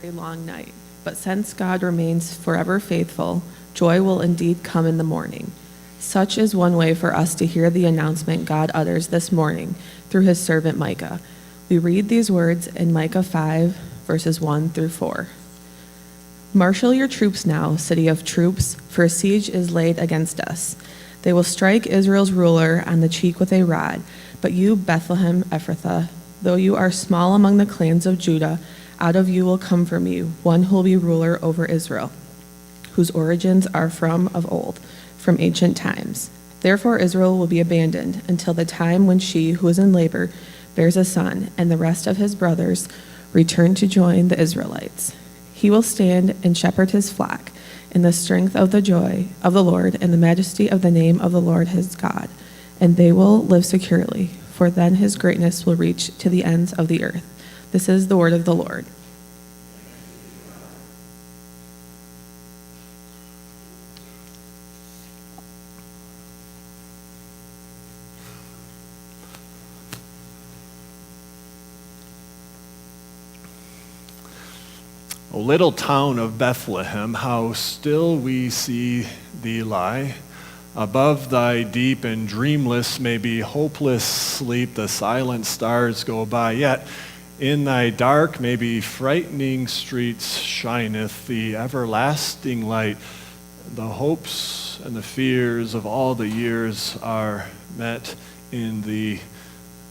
very long night. But since God remains forever faithful, joy will indeed come in the morning. Such is one way for us to hear the announcement God utters this morning through his servant Micah. We read these words in Micah 5, verses 1 through 4. Marshal your troops now, city of troops, for a siege is laid against us. They will strike Israel's ruler on the cheek with a rod. But you, Bethlehem Ephrathah, though you are small among the clans of Judah, out of you will come for me one who will be ruler over Israel, whose origins are from of old, from ancient times. Therefore Israel will be abandoned until the time when she who is in labor bears a son, and the rest of his brothers return to join the Israelites. He will stand and shepherd his flock in the strength of the joy of the Lord and the majesty of the name of the Lord his God, and they will live securely, for then his greatness will reach to the ends of the earth. This is the word of the Lord. O little town of Bethlehem, how still we see thee lie. Above thy deep and dreamless, maybe hopeless sleep, the silent stars go by. Yet in thy dark, maybe frightening streets shineth the everlasting light. The hopes and the fears of all the years are met in thee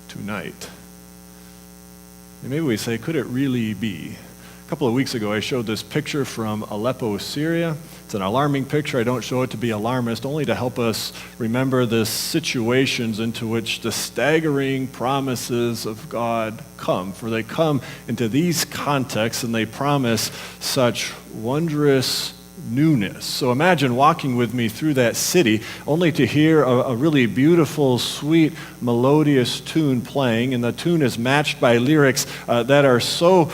tonight. And maybe we say, could it really be? A couple of weeks ago, I showed this picture from Aleppo, Syria. It's an alarming picture. I don't show it to be alarmist, only to help us remember the situations into which the staggering promises of God come. For they come into these contexts and they promise such wondrous newness. So imagine walking with me through that city only to hear a really beautiful, sweet, melodious tune playing, and the tune is matched by lyrics that are so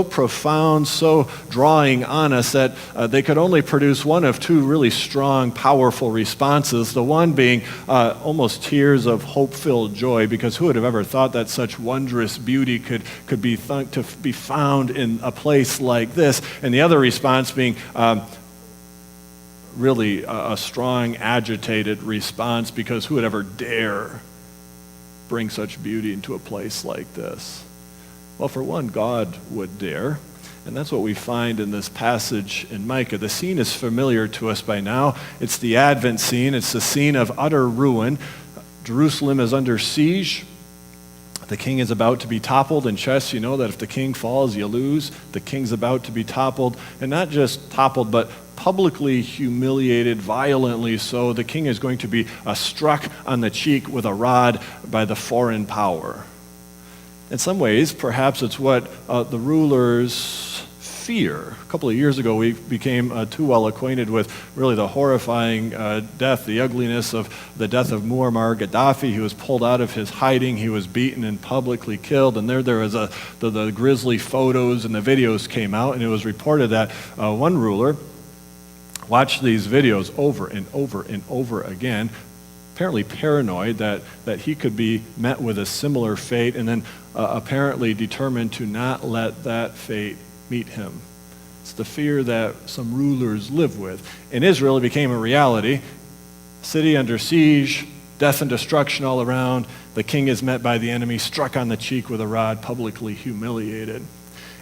profound, so drawing on us that they could only produce one of two really strong, powerful responses, the one being almost tears of hope-filled joy, because who would have ever thought that such wondrous beauty could be to be found in a place like this, and the other response being really a strong, agitated response, because who would ever dare bring such beauty into a place like this? Well, for one, God would dare, and that's what we find in this passage in Micah. The scene is familiar to us by now. It's the Advent scene. It's the scene of utter ruin. Jerusalem is under siege. The king is about to be toppled. In chess, you know that if the king falls, you lose. The king's about to be toppled, and not just toppled, but publicly humiliated, violently so. The king is going to be struck on the cheek with a rod by the foreign power. In some ways, perhaps it's what the rulers fear. A couple of years ago, we became too well acquainted with really the horrifying death, the ugliness of the death of Muammar Gaddafi. He was pulled out of his hiding. He was beaten and publicly killed. And there was the grisly photos and the videos came out, and it was reported that one ruler watched these videos over and over and over again, apparently paranoid that he could be met with a similar fate, and then apparently determined to not let that fate meet him. It's the fear that some rulers live with. In Israel, it became a reality. City under siege, death and destruction all around. The king is met by the enemy, struck on the cheek with a rod, publicly humiliated.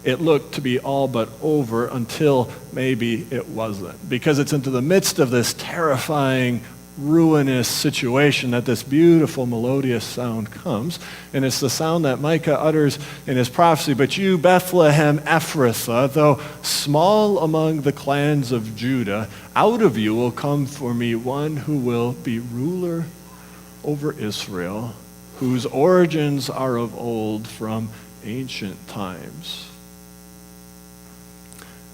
It looked to be all but over until maybe it wasn't. Because it's into the midst of this terrifying, ruinous situation that this beautiful, melodious sound comes. And it's the sound that Micah utters in his prophecy. But you, Bethlehem Ephrathah, though small among the clans of Judah, out of you will come for me one who will be ruler over Israel, whose origins are of old, from ancient times.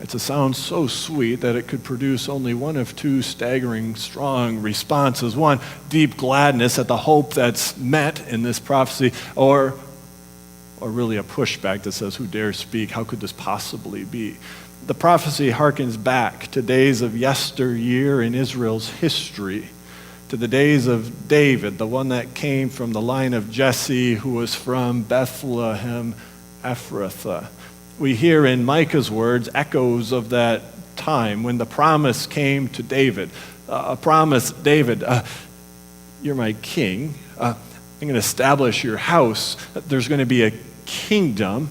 It's a sound so sweet that it could produce only one of two staggering, strong responses. One, deep gladness at the hope that's met in this prophecy, or really a pushback that says, who dares speak? How could this possibly be? The prophecy harkens back to days of yesteryear in Israel's history, to the days of David, the one that came from the line of Jesse, who was from Bethlehem Ephrathah. we hear in Micah's words echoes of that time when the promise came to David. A promise, David, you're my king. I'm going to establish your house. There's going to be a kingdom.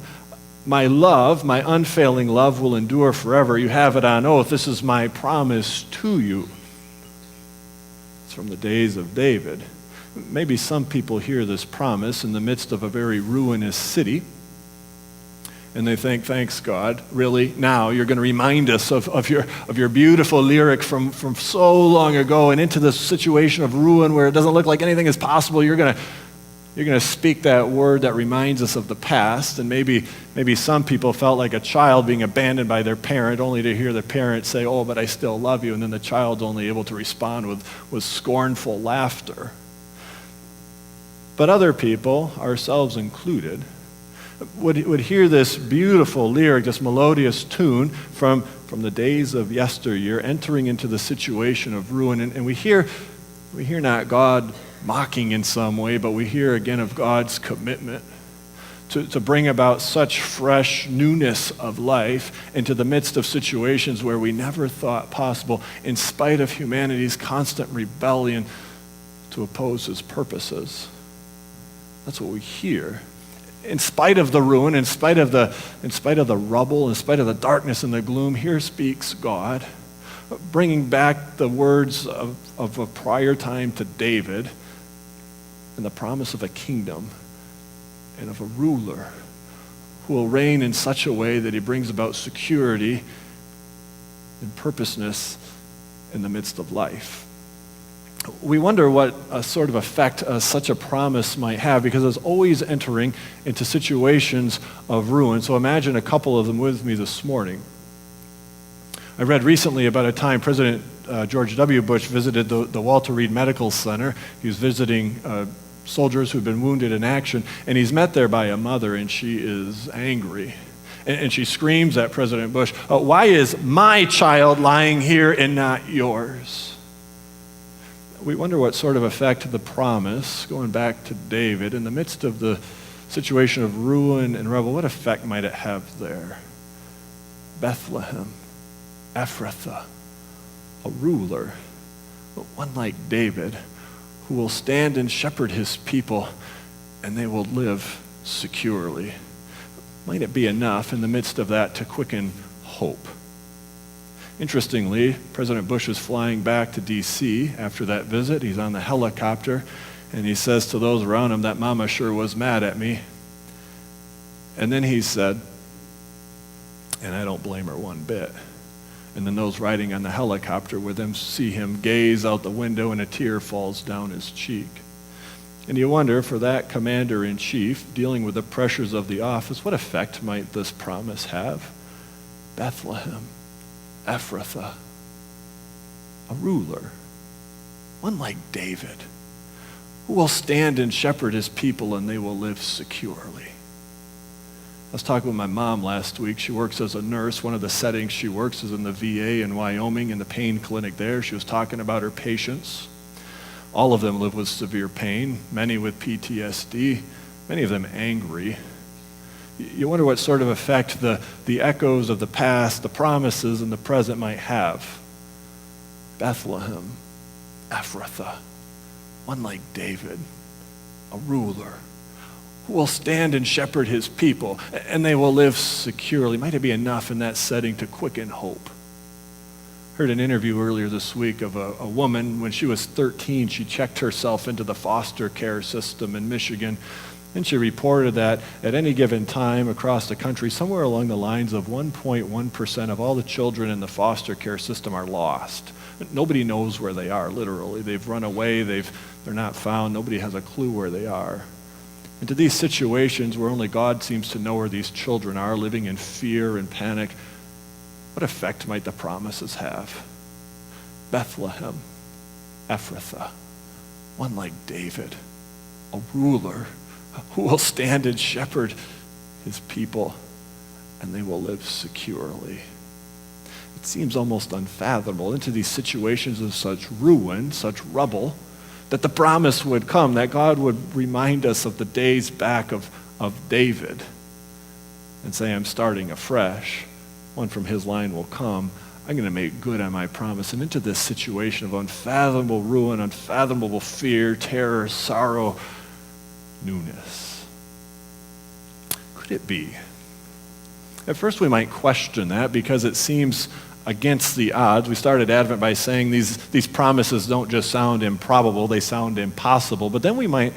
My love, my unfailing love will endure forever. You have it on oath. This is my promise to you. It's from the days of David. Maybe some people hear this promise in the midst of a very ruinous city, and they think, thanks God, really, now you're going to remind us of your beautiful lyric from so long ago, and into this situation of ruin where it doesn't look like anything is possible. You're going to speak that word that reminds us of the past. And maybe some people felt like a child being abandoned by their parent, only to hear the parent say, oh, but I still love you, and then the child's only able to respond with scornful laughter. But other people, ourselves included, would hear this beautiful lyric, this melodious tune from the days of yesteryear, entering into the situation of ruin. And we hear not God mocking in some way, but we hear again of God's commitment to bring about such fresh newness of life into the midst of situations where we never thought possible, in spite of humanity's constant rebellion to oppose his purposes. That's what we hear. In spite of the ruin, in spite of the rubble, in spite of the darkness and the gloom, here speaks God, bringing back the words of a prior time to David and the promise of a kingdom and of a ruler who will reign in such a way that he brings about security and purposeness in the midst of life. We wonder what sort of effect such a promise might have, because it's always entering into situations of ruin. So imagine a couple of them with me this morning. I read recently about a time President George W. Bush visited the Walter Reed Medical Center. He was visiting soldiers who've been wounded in action, and he's met there by a mother, and she is angry. And she screams at President Bush, why is my child lying here and not yours? We wonder what sort of effect the promise, going back to David, in the midst of the situation of ruin and rebel, what effect might it have there? Bethlehem, Ephrathah, a ruler, but one like David, who will stand and shepherd his people, and they will live securely. Might it be enough in the midst of that to quicken hope? Interestingly, President Bush is flying back to D.C. after that visit. He's on the helicopter, and he says to those around him, that mama sure was mad at me. And then he said, and I don't blame her one bit. And then those riding on the helicopter with him see him gaze out the window, and a tear falls down his cheek. And you wonder, for that commander-in-chief, dealing with the pressures of the office, what effect might this promise have? Bethlehem, Ephrathah, a ruler, one like David, who will stand and shepherd his people, and they will live securely. I was talking with my mom last week. She works as a nurse. One of the settings she works is in the VA in Wyoming, in the pain clinic there. She was talking about her patients. All of them live with severe pain, many with PTSD, many of them angry. You wonder what sort of effect the echoes of the past, the promises, and the present might have. Bethlehem, Ephrathah, one like David, a ruler, who will stand and shepherd his people, and they will live securely. Might it be enough in that setting to quicken hope? Heard an interview earlier this week of a woman. When she was 13, she checked herself into the foster care system in Michigan. And she reported that at any given time across the country, somewhere along the lines of 1.1% of all the children in the foster care system are lost. Nobody knows where they are, literally. They've run away, they're not found, nobody has a clue where they are. And to these situations where only God seems to know where these children are, living in fear and panic, what effect might the promises have? Bethlehem, Ephrathah, one like David, a ruler, who will stand and shepherd his people, and they will live securely. It seems almost unfathomable into these situations of such ruin, such rubble, that the promise would come, that God would remind us of the days back of David, and say, I'm starting afresh. One from his line will come. I'm going to make good on my promise. And into this situation of unfathomable ruin, unfathomable fear, terror, sorrow, newness. Could it be? At first we might question that because it seems against the odds. We started Advent by saying these promises don't just sound improbable, they sound impossible. But then we might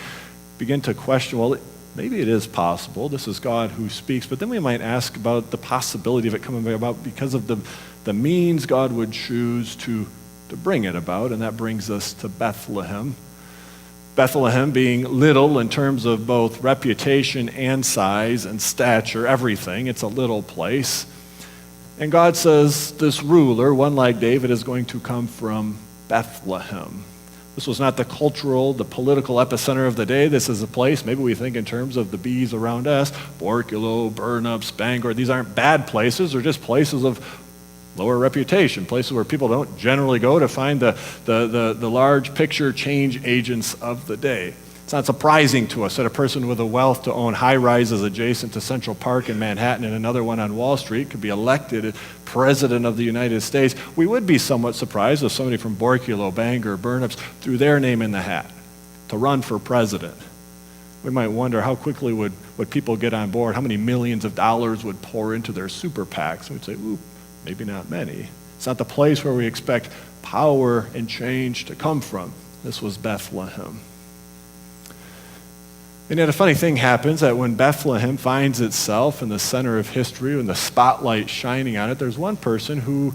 begin to question, well, maybe it is possible. This is God who speaks. But then we might ask about the possibility of it coming about because of the means God would choose to bring it about. And that brings us to Bethlehem. Bethlehem being little in terms of both reputation and size and stature, everything. It's a little place. And God says this ruler, one like David, is going to come from Bethlehem. This was not the cultural, the political epicenter of the day. This is a place, maybe we think in terms of the bees around us, Borculo, Burnups, Bangor. These aren't bad places. They're just places of lower reputation, places where people don't generally go to find the large picture change agents of the day. It's not surprising to us that a person with the wealth to own high-rises adjacent to Central Park in Manhattan and another one on Wall Street could be elected president of the United States. We would be somewhat surprised if somebody from Borculo, Bangor, Burnups threw their name in the hat to run for president. We might wonder how quickly would people get on board, how many millions of dollars would pour into their super PACs. And we'd say, ooh, maybe not many. It's not the place where we expect power and change to come from. This was Bethlehem. And yet a funny thing happens that when Bethlehem finds itself in the center of history, when the spotlight shining on it, there's one person who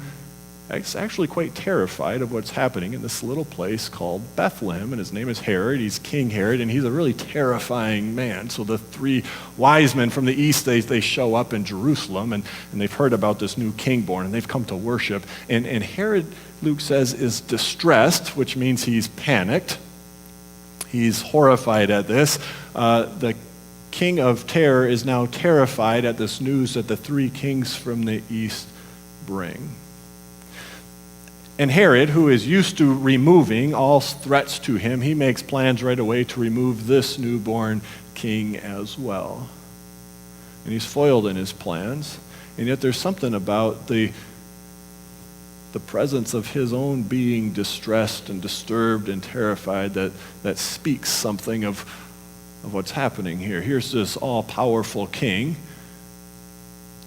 is actually quite terrified of what's happening in this little place called Bethlehem, and his name is Herod. He's King Herod, and he's a really terrifying man. So the three wise men from the east, they show up in Jerusalem, and they've heard about this new king born, and they've come to worship. And Herod, Luke says, is distressed, which means he's panicked. He's horrified at this. The king of terror is now terrified at this news that the three kings from the east bring. And Herod, who is used to removing all threats to him, he makes plans right away to remove this newborn king as well. And he's foiled in his plans. And yet there's something about the presence of his own being distressed and disturbed and terrified that speaks something of what's happening here. Here's this all-powerful king,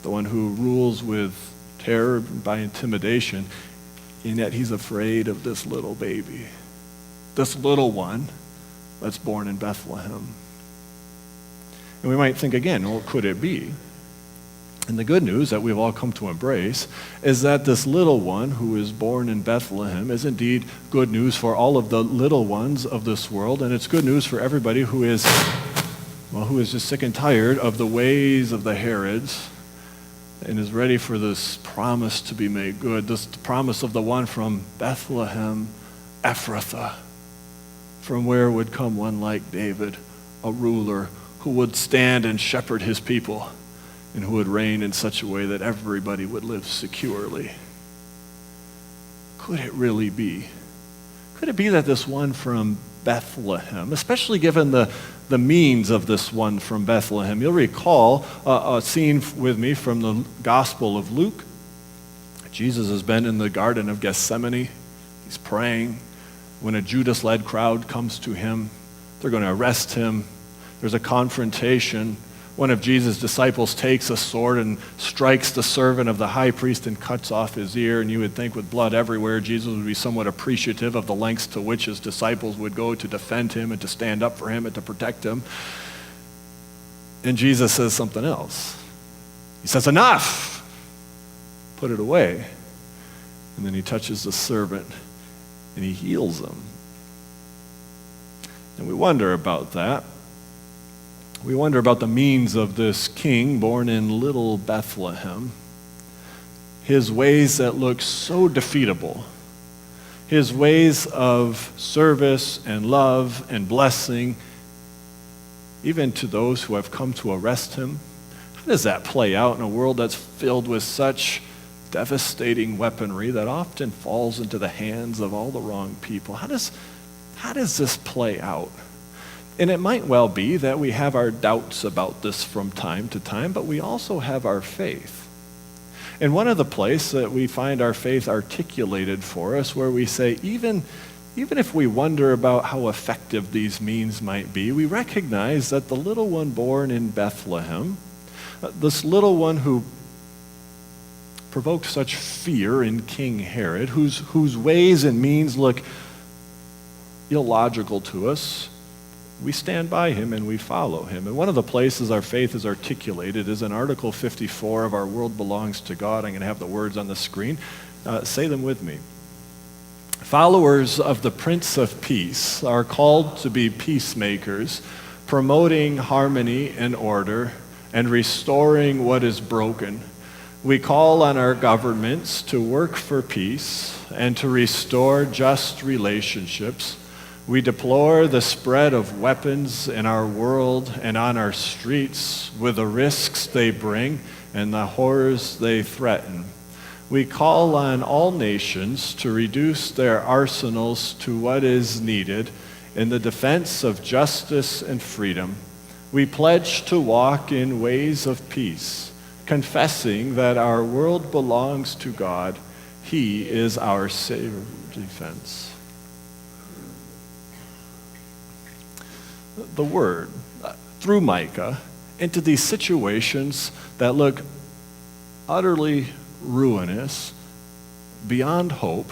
the one who rules with terror by intimidation, and yet he's afraid of this little baby, this little one that's born in Bethlehem. And we might think again, well, could it be? And the good news that we've all come to embrace is that this little one who is born in Bethlehem is indeed good news for all of the little ones of this world, and it's good news for everybody who is just sick and tired of the ways of the Herods and is ready for this promise to be made good, this promise of the one from Bethlehem, Ephrathah, from where would come one like David, a ruler who would stand and shepherd his people, and who would reign in such a way that everybody would live securely. Could it really be? Could it be that this one from Bethlehem, especially given the means of this one from Bethlehem? You'll recall a scene with me from the Gospel of Luke. Jesus has been in the Garden of Gethsemane. He's praying. When a Judas-led crowd comes to him, they're going to arrest him. There's a confrontation. One of Jesus' disciples takes a sword and strikes the servant of the high priest and cuts off his ear. And you would think with blood everywhere, Jesus would be somewhat appreciative of the lengths to which his disciples would go to defend him and to stand up for him and to protect him. And Jesus says something else. He says, enough! Put it away. And then he touches the servant and he heals him. And we wonder about that. We wonder about the means of this king born in little Bethlehem. His ways that look so defeatable. His ways of service and love and blessing, even to those who have come to arrest him. How does that play out in a world that's filled with such devastating weaponry that often falls into the hands of all the wrong people? How does this play out? And it might well be that we have our doubts about this from time to time, but we also have our faith. And one of the places that we find our faith articulated for us, where we say, even if we wonder about how effective these means might be, we recognize that the little one born in Bethlehem, this little one who provoked such fear in King Herod, whose ways and means look illogical to us, we stand by him and we follow him. And one of the places our faith is articulated is in Article 54 of Our World Belongs to God. I'm going to have the words on the screen. Say them with me. Followers of the Prince of Peace are called to be peacemakers, promoting harmony and order and restoring what is broken. We call on our governments to work for peace and to restore just relationships. We deplore the spread of weapons in our world and on our streets with the risks they bring and the horrors they threaten. We call on all nations to reduce their arsenals to what is needed in the defense of justice and freedom. We pledge to walk in ways of peace, confessing that our world belongs to God. He is our safe defense. The word, through Micah, into these situations that look utterly ruinous, beyond hope,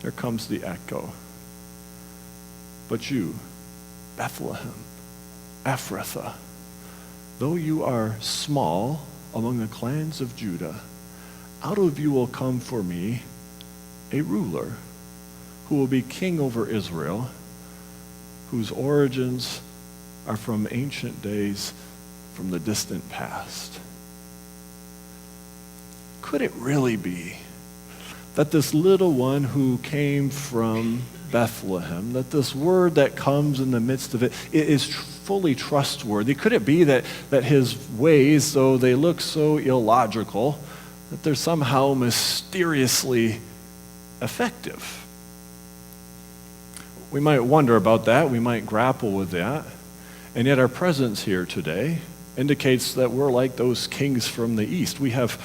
there comes the echo. But you, Bethlehem, Ephrathah, though you are small among the clans of Judah, out of you will come for me a ruler who will be king over Israel, whose origins are from ancient days, from the distant past. Could it really be that this little one who came from Bethlehem, that this word that comes in the midst of it is fully trustworthy? Could it be that his ways, though they look so illogical, that they're somehow mysteriously effective? We might wonder about that. We might grapple with that. And yet our presence here today indicates that we're like those kings from the east. We have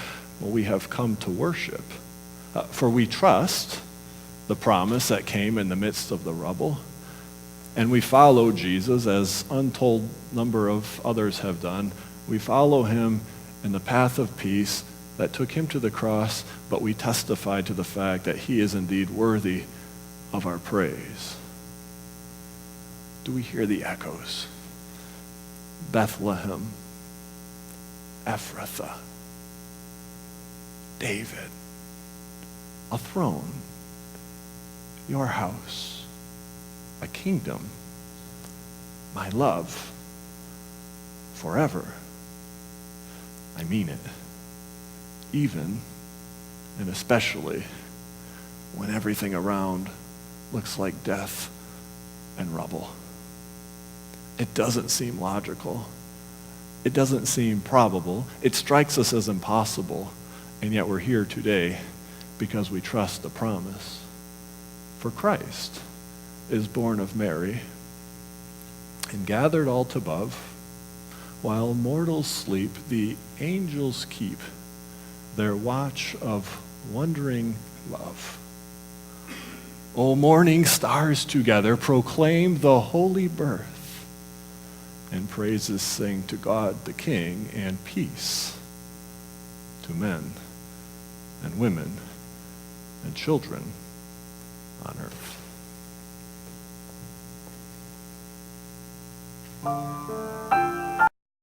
come to worship. For we trust the promise that came in the midst of the rubble. And we follow Jesus, as untold number of others have done. We follow him in the path of peace that took him to the cross, but we testify to the fact that he is indeed worthy of our praise. Do we hear the echoes? Bethlehem, Ephrathah, David, a throne, your house, a kingdom, my love, forever. I mean it, even and especially when everything around looks like death and rubble. It doesn't seem logical. It doesn't seem probable. It strikes us as impossible, and yet we're here today because we trust the promise. For Christ is born of Mary and gathered all above. While mortals sleep, the angels keep their watch of wondering love. O morning stars together proclaim the holy birth, and praises sing to God the King, and peace to men and women and children on earth.